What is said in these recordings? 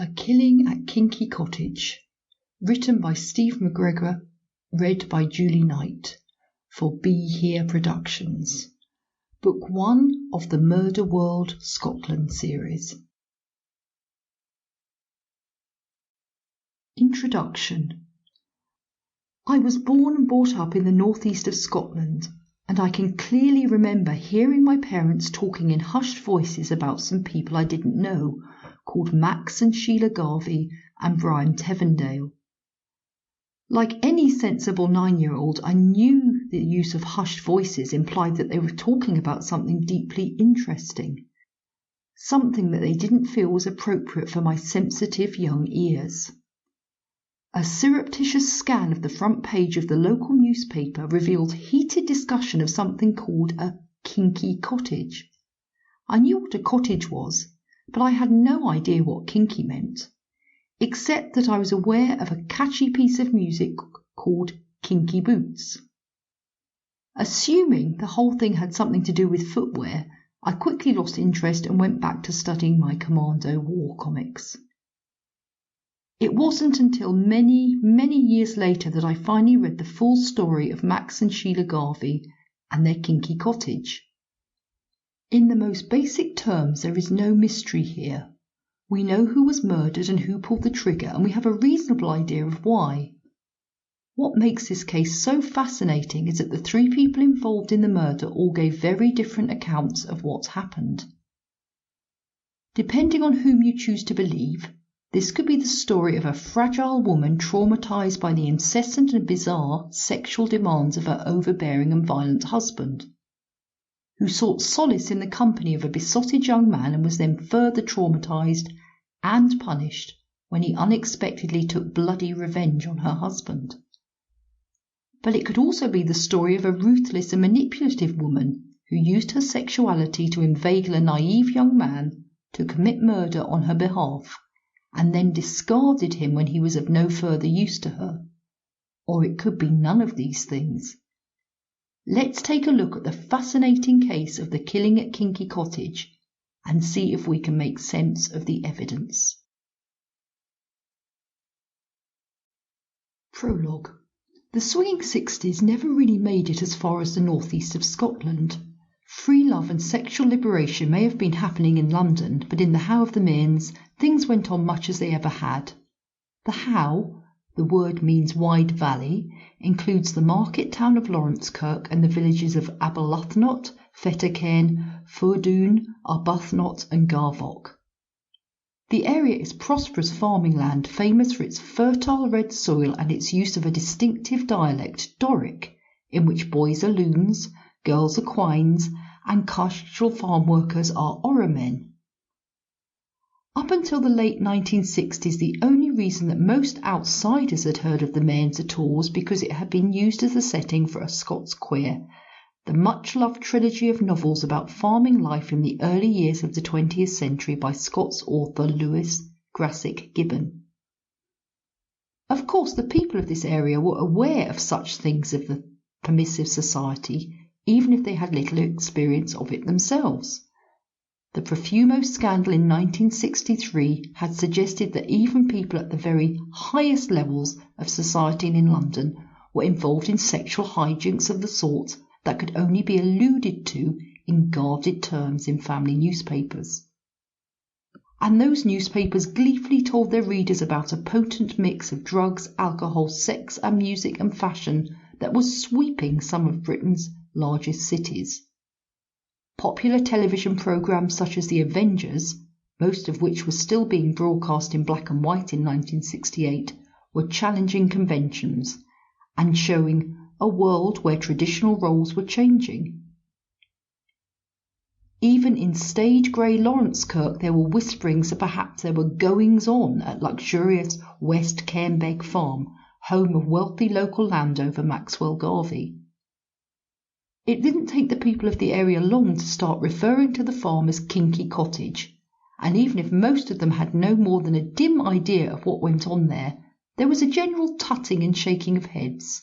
A Killing at Kinky Cottage, written by Steve Macgregor, read by Julie Knight, for Be Here Productions. Book 1 of the Murder World Scotland series. Introduction. I was born and brought up in the northeast of Scotland, and I can clearly remember hearing my parents talking in hushed voices about some people I didn't know, called Max and Sheila Garvey and Brian Tevendale. Like any sensible 9-year-old, I knew the use of hushed voices implied that they were talking about something deeply interesting, something that they didn't feel was appropriate for my sensitive young ears. A surreptitious scan of the front page of the local newspaper revealed heated discussion of something called a kinky cottage. I knew what a cottage was, but I had no idea what kinky meant, except that I was aware of a catchy piece of music called Kinky Boots. Assuming the whole thing had something to do with footwear, I quickly lost interest and went back to studying my Commando war comics. It wasn't until many, many years later that I finally read the full story of Max and Sheila Garvey and their kinky cottage. In the most basic terms, there is no mystery here. We know who was murdered and who pulled the trigger, and we have a reasonable idea of why. What makes this case so fascinating is that the three people involved in the murder all gave very different accounts of what's happened. Depending on whom you choose to believe, this could be the story of a fragile woman traumatized by the incessant and bizarre sexual demands of her overbearing and violent husband, who sought solace in the company of a besotted young man and was then further traumatized and punished when he unexpectedly took bloody revenge on her husband. But it could also be the story of a ruthless and manipulative woman who used her sexuality to inveigle a naive young man to commit murder on her behalf and then discarded him when he was of no further use to her. Or it could be none of these things. Let's take a look at the fascinating case of the killing at Kinky Cottage and see if we can make sense of the evidence. Prologue. The swinging 60s never really made it as far as the northeast of Scotland. Free love and sexual liberation may have been happening in London, but in the How of the Mearns, things went on much as they ever had. The How, the word means wide valley, includes the market town of Laurencekirk and the villages of Aberlathnot, Fettercairn, Furdoon, Arbuthnot and Garvock. The area is prosperous farming land, famous for its fertile red soil and its use of a distinctive dialect, Doric, in which boys are loons, girls are quines, and casual farm workers are orramen. Up until the late 1960s, the only reason that most outsiders had heard of the Mearns at all was because it had been used as a setting for A Scots Queer, the much-loved trilogy of novels about farming life in the early years of the 20th century by Scots author Lewis Grassic Gibbon. Of course, the people of this area were aware of such things of the permissive society, even if they had little experience of it themselves. The Profumo scandal in 1963 had suggested that even people at the very highest levels of society in London were involved in sexual hijinks of the sort that could only be alluded to in guarded terms in family newspapers. And those newspapers gleefully told their readers about a potent mix of drugs, alcohol, sex and music and fashion that was sweeping some of Britain's largest cities. Popular television programmes such as The Avengers, most of which were still being broadcast in black and white in 1968, were challenging conventions and showing a world where traditional roles were changing. Even in stage grey Laurencekirk there were whisperings that perhaps there were goings-on at luxurious West Cairnbeg Farm, home of wealthy local landowner Maxwell Garvey. It didn't take the people of the area long to start referring to the farm as Kinky Cottage, and even if most of them had no more than a dim idea of what went on there was a general tutting and shaking of heads.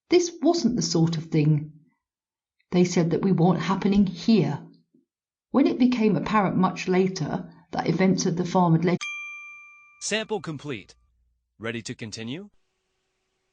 This wasn't the sort of thing, they said, that we want happening here. When it became apparent much later that events at the farm had led Sample complete. Ready to continue?